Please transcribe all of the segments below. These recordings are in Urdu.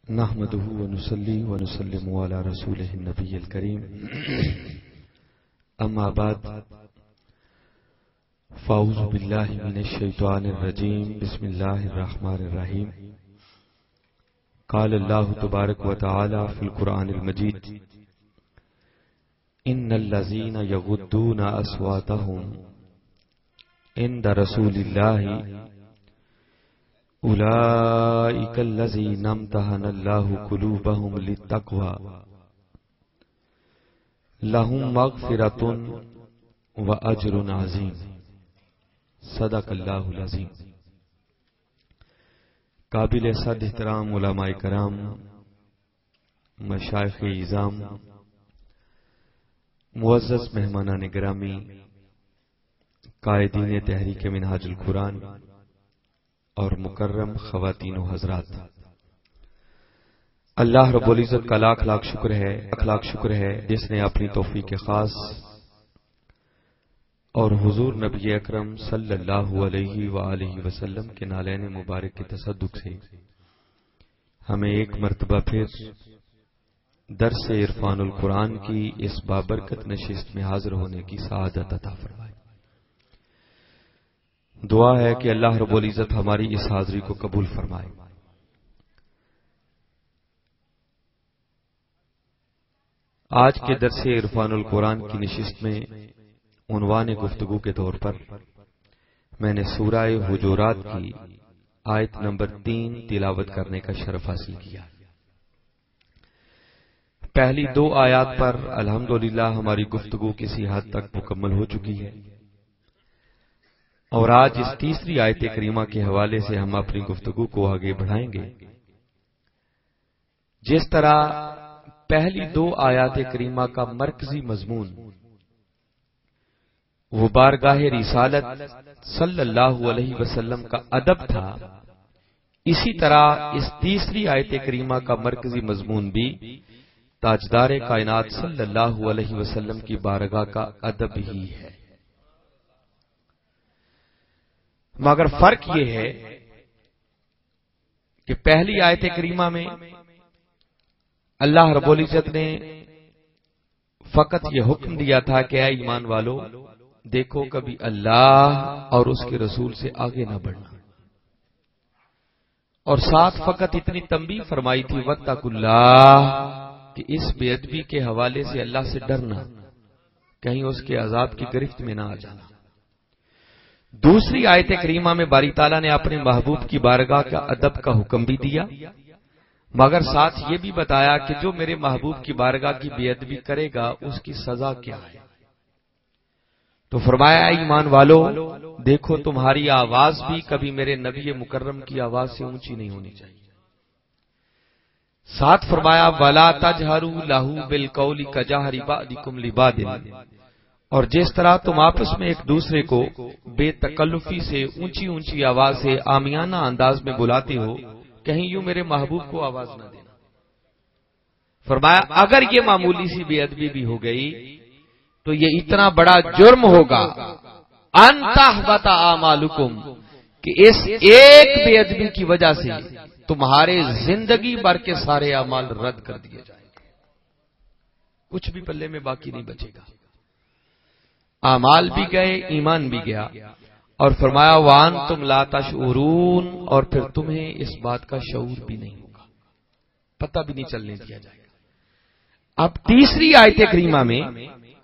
نحمده ونصلي ونسلم على رسوله النبي الكريم اما بعد فاعوذ بالله من الشيطان الرجيم بسم الله الرحمن الرحيم قال الله تبارك وتعالى في القرآن المجيد ان الذين يغضون اصواتهم عند رسول الله اولئک الذین امتحن اللہ قلوبهم للتقوى لهم مغفرۃ واجر عظیم صدق اللہ العظیم۔ قابل صد احترام علماء کرام، مشائخ اعظام، معزز مہمانان گرامی، قائدین تحریک منہاج القرآن اور مکرم خواتین و حضرات، اللہ رب العزت کا لاکھ لاکھ شکر ہے جس نے اپنی توفیق خاص اور حضور نبی اکرم صلی اللہ علیہ وآلہ وسلم کے نالین مبارک کے تصدق سے ہمیں ایک مرتبہ پھر درس عرفان القرآن کی اس بابرکت نشست میں حاضر ہونے کی سعادت عطا فرمائے۔ دعا ہے کہ اللہ رب العزت ہماری اس حاضری کو قبول فرمائے۔ آج کے درس عرفان القرآن کی نشست میں عنوان گفتگو کے طور پر میں نے سورہ حجرات کی آیت نمبر 3 تلاوت کرنے کا شرف حاصل کیا۔ پہلی 2 آیات پر الحمدللہ ہماری گفتگو کسی حد تک مکمل ہو چکی ہے، اور آج اس تیسری آیت کریمہ کے حوالے سے ہم اپنی گفتگو کو آگے بڑھائیں گے۔ جس طرح پہلی 2 آیات کریمہ کا مرکزی مضمون وہ بارگاہ رسالت صلی اللہ علیہ وسلم کا ادب تھا، اسی طرح اس تیسری آیت کریمہ کا مرکزی مضمون بھی تاجدار کائنات صلی اللہ علیہ وسلم کی بارگاہ کا ادب ہی ہے، مگر فرق یہ ہے کہ پہلی آیت کریمہ میں اللہ رب العزت نے فقط یہ حکم دیا تھا کہ اے ایمان والو دیکھو کبھی اللہ اور اس کے رسول سے آگے نہ بڑھنا، اور ساتھ فقط اتنی تنبیہ فرمائی تھی واتقوا اللہ، کہ اس بے ادبی کے حوالے سے اللہ سے ڈرنا، کہیں اس کے عذاب کی گرفت میں نہ آ جانا۔ دوسری آیت کریمہ میں باری تعالیٰ نے اپنے محبوب کی بارگاہ کا ادب کا حکم بھی دیا، مگر ساتھ یہ بھی بتایا کہ جو میرے محبوب کی بارگاہ کی بے ادبی کرے گا اس کی سزا کیا ہے۔ تو فرمایا اے ایمان والو دیکھو تمہاری آواز بھی کبھی میرے نبی مکرم کی آواز سے اونچی نہیں ہونی چاہیے۔ ساتھ فرمایا وَلَا تَجْهَرُوا لَهُ بِالْقَوْلِ كَجَهْرِ بَعْضِكُمْ لِبَعْضٍ، اور جس طرح تم آپس میں ایک دوسرے کو بے تکلفی سے اونچی اونچی آواز سے عامیانہ انداز میں بلاتے ہو، کہیں یوں میرے محبوب کو آواز نہ دینا۔ فرمایا اگر یہ معمولی سی بے ادبی بھی ہو گئی تو یہ اتنا بڑا جرم ہوگا ان تحبط اعمالکم، کہ اس ایک بے ادبی کی وجہ سے تمہارے زندگی بھر کے سارے اعمال رد کر دیے جائیں گے، کچھ بھی پلے میں باقی نہیں بچے گا، اعمال بھی گئے ایمان بھی گیا۔ اور فرمایا وانتم لا تشعرون، اور پھر تمہیں اس بات کا شعور بھی نہیں ہوگا، پتہ بھی نہیں چلنے دیا جائے گا۔ اب تیسری آیت کریمہ میں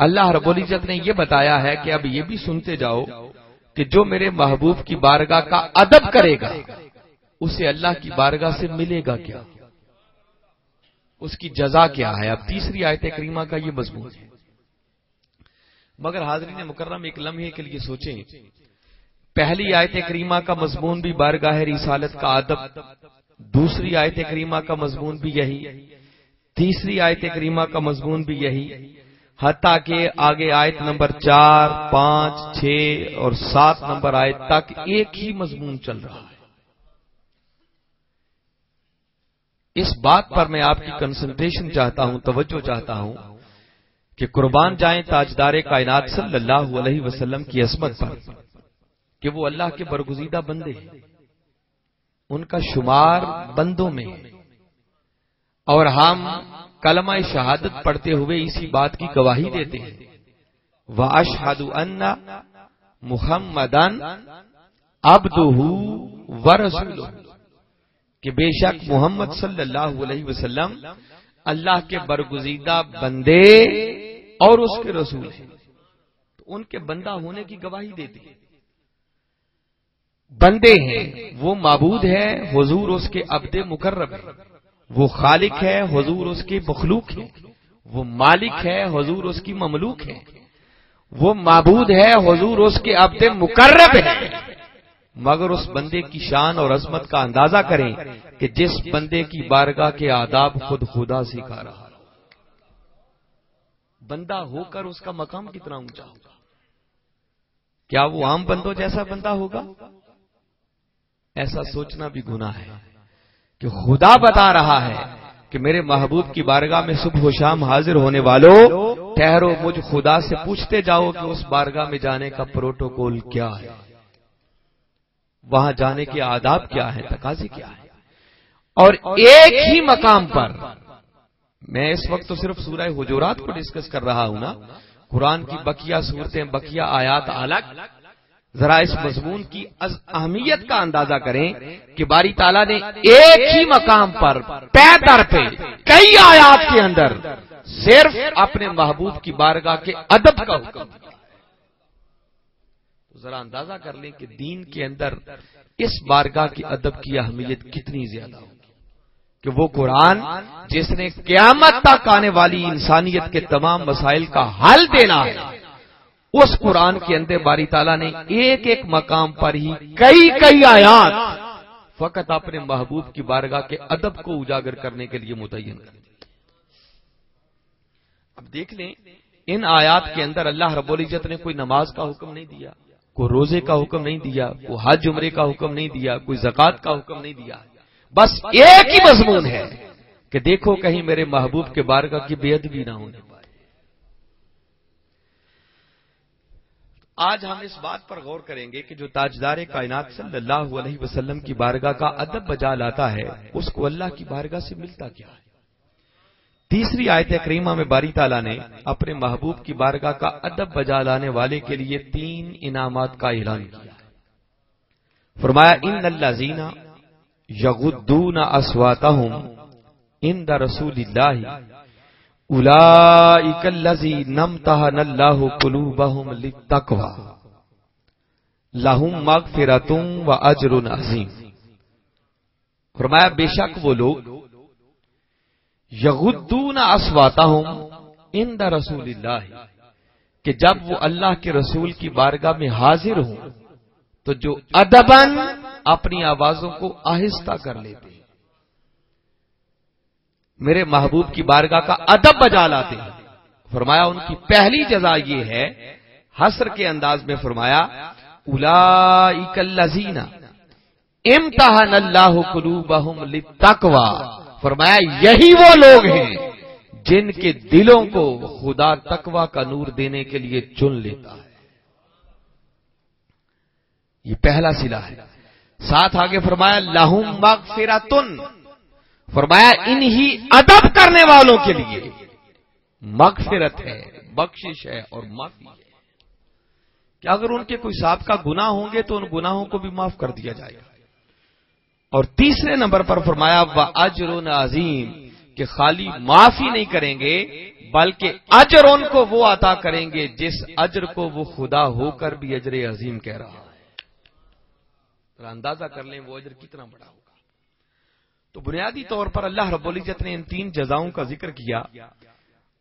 اللہ رب العزت نے یہ بتایا ہے کہ اب یہ بھی سنتے جاؤ کہ جو میرے محبوب کی بارگاہ کا ادب کرے گا اسے اللہ کی بارگاہ سے ملے گا کیا، اس کی جزا کیا ہے۔ اب تیسری آیت کریمہ کا یہ مضمون ہے، مگر حاضرین مکرم ایک لمحے کے لیے سوچیں، پہلی آیت کریمہ کا مضمون بھی بارگاہ رسالت کا ادب، دوسری آیت کریمہ کا مضمون بھی یہی، تیسری آیت کریمہ کا مضمون بھی یہی، حتیٰ کہ آگے آیت نمبر 4، 5، 6 اور 7 نمبر آیت تک ایک ہی مضمون چل رہا ہے۔ اس بات پر میں آپ کی کنسنٹریشن چاہتا ہوں، توجہ چاہتا ہوں کہ قربان جائیں تاجدار کائنات صلی اللہ علیہ وسلم کی عصمت پر کہ وہ اللہ کے برگزیدہ بندے ہیں، ان کا شمار بندوں میں ہے، اور ہم کلمہ شہادت پڑھتے ہوئے اسی بات کی گواہی دیتے ہیں، وَأَشْهَدُ أَنَّ مُحَمَّدًا عَبْدُهُ وَرَسُولُهُ، کہ بے شک محمد صلی اللہ علیہ وسلم اللہ کے برگزیدہ بندے اور اس کے رسول ہیں، تو ان کے بندہ ہونے کی گواہی دیتے ہیں۔ بندے ہیں، وہ معبود ہے، حضور اس کے عبد مقرب ہے، وہ خالق ہے، حضور اس کی مخلوق ہے، وہ مالک ہے، حضور اس کی مملوک ہے، وہ معبود ہے، حضور اس کے عبد مقرب ہے۔ مگر اس بندے کی شان اور عظمت کا اندازہ کریں کہ جس بندے کی بارگاہ کے آداب خود خدا سکھا رہا، بندہ ہو کر اس کا مقام کتنا اونچا ہوگا؟ کیا وہ عام بندوں جیسا بندہ ہوگا؟ ایسا سوچنا بھی گناہ ہے کہ خدا بتا رہا ہے کہ میرے محبوب کی بارگاہ میں صبح و شام حاضر ہونے والوں، ٹھہرو مجھ خدا سے پوچھتے جاؤ کہ اس بارگاہ میں جانے کا پروٹوکول کیا ہے، وہاں جانے کے آداب کیا ہیں، تقاضے کیا ہیں۔ اور ایک ہی مقام پر، میں اس وقت تو صرف سورہ حجرات کو ڈسکس کر رہا ہوں نا، قرآن کی بقیہ صورتیں، بقیہ آیات الگ، ذرا اس مضمون کی اہمیت کا اندازہ کریں کہ باری تعالیٰ نے ایک ہی مقام پر پے در پہ کئی آیات کے اندر صرف اپنے محبوب کی بارگاہ کے ادب کا حکم دیا۔ ذرا اندازہ کر لیں کہ دین کے اندر اس بارگاہ کی ادب کی اہمیت کتنی زیادہ ہوگی کہ وہ قرآن جس نے قیامت تک آنے والی انسانیت کے تمام مسائل کا حل دینا ہے، اس قرآن کے اندر باری تعالیٰ نے ایک ایک مقام پر ہی کئی آیات فقط اپنے محبوب کی بارگاہ کے ادب کو اجاگر کرنے کے لیے متعین کر دی۔ اب دیکھ لیں، ان آیات کے اندر اللہ رب العزت نے کوئی نماز کا حکم نہیں دیا، کوئی روزے کا حکم نہیں دیا، کوئی حج عمرے کا حکم نہیں دیا، کوئی زکوٰۃ کا حکم نہیں دیا، بس ایک ہی مضمون ہے کہ دیکھو کہیں میرے محبوب کے بارگاہ کی بے ادبی نہ ہونے پائے۔ آج ہم اس بات پر غور کریں گے کہ جو تاجدار کائنات صلی اللہ علیہ وسلم کی بارگاہ کا ادب بجا لاتا ہے، اس کو اللہ کی بارگاہ سے ملتا کیا ہے۔ تیسری آیت کریمہ میں باری تعالیٰ نے اپنے محبوب کی بارگاہ کا ادب بجا لانے والے کے لیے 3 انعامات کا اعلان کیا ہے۔ فرمایا ان الذین یغضون اصواتهم عند رسول اللہ اولئک الذین امتحن اللہ قلوبهم للتقوی لہم مغفرۃ واجر عظیم۔ فرمایا بے شک وہ لوگ یغضون اصواتهم عند رسول اللہ کہ جب وہ اللہ کے رسول کی بارگاہ میں حاضر ہوں تو جو ادباً اپنی آوازوں کو آہستہ کر لیتے ہیں، میرے محبوب کی بارگاہ کا ادب بجا لاتے ہیں۔ فرمایا ان کی پہلی جزا یہ ہے، حصر کے انداز میں فرمایا اولئک الذین امتحن اللہ قلوبهم للتقوی، فرمایا یہی وہ لوگ ہیں جن کے دلوں کو خدا تقوی کا نور دینے کے لیے چن لیتا ہے۔ یہ پہلا صلہ ہے۔ ساتھ آگے فرمایا لہم مغفرۃ، فرمایا انہی ادب کرنے والوں کے لیے مغفرت ہے، بخشش ہے اور معافی ہے کہ اگر ان کے کوئی سابقہ گناہ ہوں گے تو ان گناہوں کو بھی معاف کر دیا جائے گا۔ اور تیسرے نمبر پر فرمایا وَأَجْرٌ عَظِيمٌ کہ خالی معافی نہیں کریں گے بلکہ اجر ان کو وہ عطا کریں گے جس اجر کو وہ خدا ہو کر بھی اجر عظیم کہہ رہا ہے۔ اندازہ کر لیں وہ اجر کتنا بڑا ہوگا۔ تو بنیادی طور پر اللہ رب العزت نے ان 3 جزاؤں کا ذکر کیا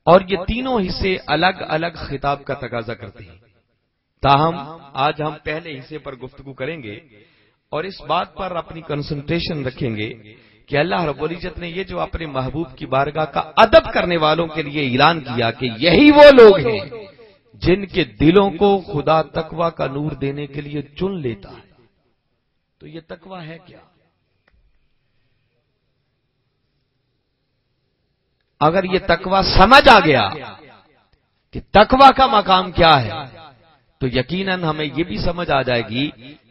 اور یہ تینوں حصے الگ الگ خطاب کا تقاضا کرتے ہیں۔ تاہم آج ہم پہلے حصے پر گفتگو کریں گے اور اس بات پر اپنی کنسنٹریشن رکھیں گے کہ اللہ رب العزت نے یہ جو اپنے محبوب کی بارگاہ کا ادب کرنے والوں کے لیے اعلان کیا کہ یہی وہ لوگ ہیں جن کے دلوں کو خدا تقوی کا نور دینے کے لیے چن لیتا ہے، تو یہ تقوی ہے کیا؟ اگر یہ تقوی سمجھ آ گیا کہ تقوی کا مقام کیا ہے تو یقیناً ہمیں یہ بھی سمجھ آ جائے گی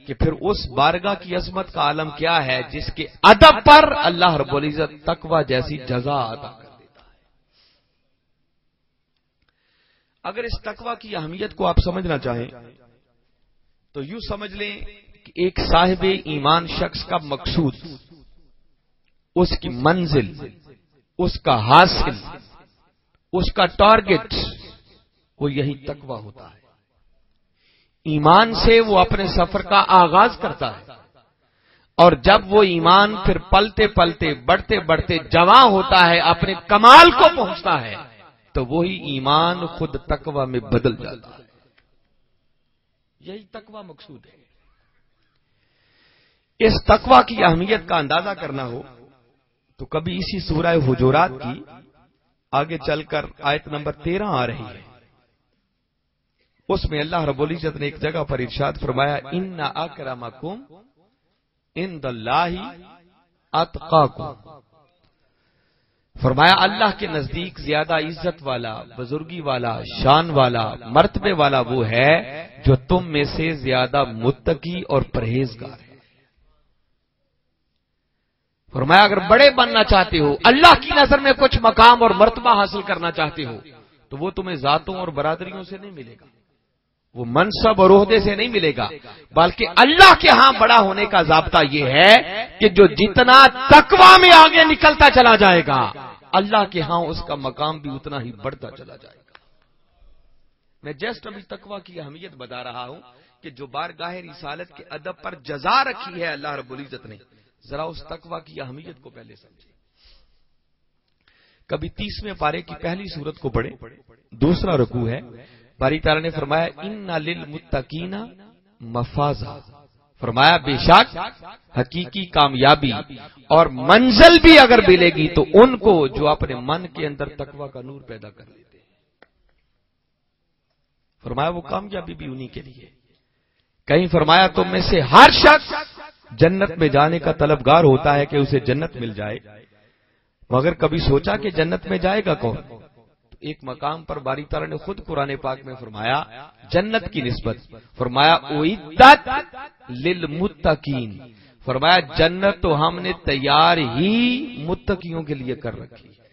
کہ پھر اس بارگاہ کی عظمت کا عالم کیا ہے جس کے ادب پر اللہ رب العزت تقوی جیسی جزا عطا کر دیتا ہے۔ اگر اس تقوی کی اہمیت کو آپ سمجھنا چاہیں تو یوں سمجھ لیں کہ ایک صاحب ایمان شخص کا مقصود، اس کی منزل، اس کا حاصل، اس کا ٹارگٹ وہ یہی تقوی ہوتا ہے۔ ایمان سے وہ اپنے سفر کا آغاز کرتا ہے، اور جب وہ ایمان پھر پلتے پلتے بڑھتے بڑھتے جواں ہوتا ہے، اپنے کمال کو پہنچتا ہے، تو وہی ایمان خود تقوی میں بدل جاتا ہے۔ یہی تقوی مقصود ہے۔ اس تقوی کی اہمیت کا اندازہ کرنا ہو تو کبھی اسی سورہ حجرات کی آگے چل کر آیت نمبر 13 آ رہی ہے، اس میں اللہ رب العزت نے ایک جگہ پر ارشاد فرمایا ان اکرمکم عند اللہ اتقاکم، فرمایا اللہ کے نزدیک زیادہ عزت والا، بزرگی والا، شان والا، مرتبے والا وہ ہے جو تم میں سے زیادہ متقی اور پرہیزگار ہے۔ فرمایا اگر بڑے بننا چاہتے ہو، اللہ کی نظر میں کچھ مقام اور مرتبہ حاصل کرنا چاہتے ہو، تو وہ تمہیں ذاتوں اور برادریوں سے نہیں ملے گا، وہ منصب اور عہدے سے نہیں ملے گا، بلکہ اللہ کے ہاں بڑا ہونے کا ضابطہ یہ ہے کہ جو جتنا تقوی میں آگے نکلتا چلا جائے گا، اللہ کے ہاں اس کا مقام بھی اتنا ہی بڑھتا چلا جائے گا۔ میں جسٹ ابھی تقوی کی اہمیت بتا رہا ہوں کہ جو بارگاہ رسالت کے ادب پر جزا رکھی ہے اللہ رب العزت نے، ذرا اس تقوی کی اہمیت کو پہلے سمجھیں۔ کبھی 30ویں پارے کی پہلی سورت کو پڑھیں، دوسرا رکوع ہے، باری تعالیٰ نے فرمایا ان للمتقین مفازا، فرمایا بے شک حقیقی کامیابی اور منزل بھی اگر ملے گی تو ان کو جو اپنے من کے اندر تقوی کا نور پیدا کر لیتے ہیں۔ فرمایا وہ کامیابی بھی انہی کے لیے۔ کہیں فرمایا تم میں سے ہر شخص جنت میں جانے کا طلبگار ہوتا ہے کہ اسے جنت مل جائے، مگر کبھی سوچا کہ جنت میں جائے گا کون؟ ایک مقام پر باری تعالیٰ نے خود قرآن پاک میں فرمایا جنت کی نسبت، فرمایا اعدت للمتقین، فرمایا جنت تو ہم نے تیار ہی متقیوں کے لیے کر رکھی ہے۔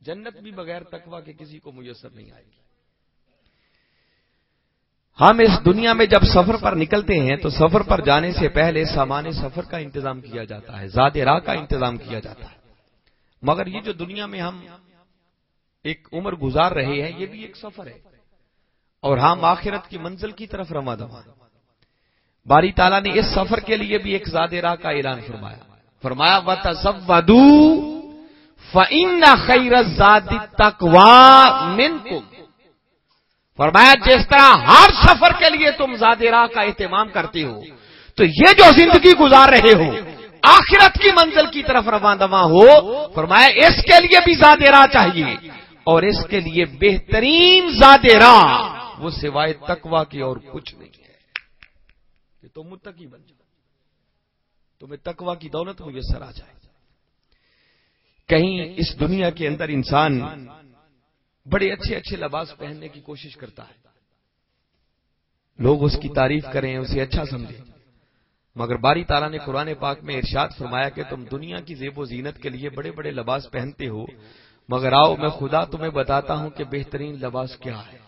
جنت بھی بغیر تقوی کے کسی کو میسر نہیں آئے گی۔ ہم اس دنیا میں جب سفر پر نکلتے ہیں تو سفر پر جانے سے پہلے سامان سفر کا انتظام کیا جاتا ہے، زاد راہ کا انتظام کیا جاتا ہے، مگر یہ جو دنیا میں ہم ایک عمر گزار رہے ہیں یہ بھی ایک سفر ہے، اور ہم آخرت کی منزل کی طرف رواں دواں۔ باری تعالیٰ نے اس سفر کے لیے بھی ایک زاد راہ کا اعلان فرمایا، فرمایا وَتَزَوَّدُوا فَإِنَّ خَيْرَ الزَّادِ التَّقْوَىٰ مِنكُمْ، فرمایا جس طرح ہر سفر کے لیے تم زاد راہ کا اہتمام کرتے ہو، تو یہ جو زندگی گزار رہے ہو آخرت کی منزل کی طرف رواں دواں ہو، فرمایا اس کے لیے بھی زاد راہ چاہیے، اور اس کے لیے بہترین زاد راہ وہ سوائے تقوی کے اور کچھ نہیں ہے کہ تم متقی بن جاؤ، تمہیں تقوی کی دولت میسر آ جائے۔ کہیں اس دنیا کے اندر انسان بڑے اچھے اچھے لباس پہننے کی کوشش کرتا ہے، لوگ اس کی تعریف کریں، اسے اچھا سمجھیں، مگر باری تعالیٰ نے قرآن پاک میں ارشاد فرمایا کہ تم دنیا کی زیب و زینت کے لیے بڑے بڑے لباس پہنتے ہو، مگر آؤ میں خدا تمہیں بتاتا ہوں کہ بہترین لباس کیا ہے۔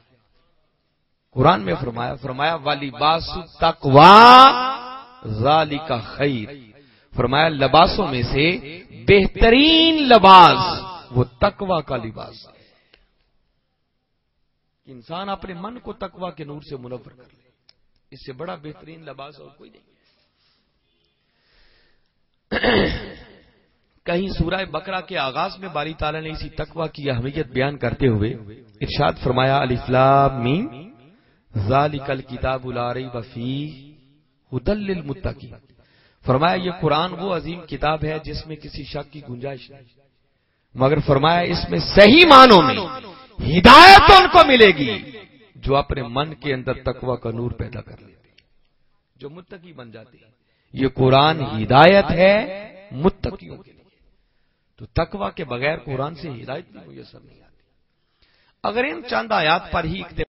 قرآن میں فرمایا وَلِبَاسُ التَّقْوَىٰ ذَلِكَ خَيْرٌ، فرمایا لباسوں میں سے بہترین لباس وہ تقوی کا لباس ہے، انسان اپنے من کو تقوی کے نور سے منور کر لے، اس سے بڑا بہترین لباس اور کوئی نہیں۔ کہیں سورہ بقرہ کے آغاز میں باری تعالیٰ نے اسی تقوی کی اہمیت بیان کرتے ہوئے ارشاد فرمایا الف لام میم ذالک الکتاب لا ریب فیہ ھدی للمتقین، فرمایا یہ قرآن وہ عظیم کتاب ہے جس میں کسی شک کی گنجائش نہیں، مگر فرمایا اس میں صحیح معنوں میں ہدایت ان کو ملے گی جو اپنے من کے اندر تقوی کا نور پیدا کر لیتے ہیں، جو متقی بن جاتے ہیں۔ یہ قرآن ہدایت ہے متقیوں کے لیے، تو تقوی کے بغیر قرآن سے ہدایت بھی میسر نہیں آتی۔ اگر ان چند آیات پر ہی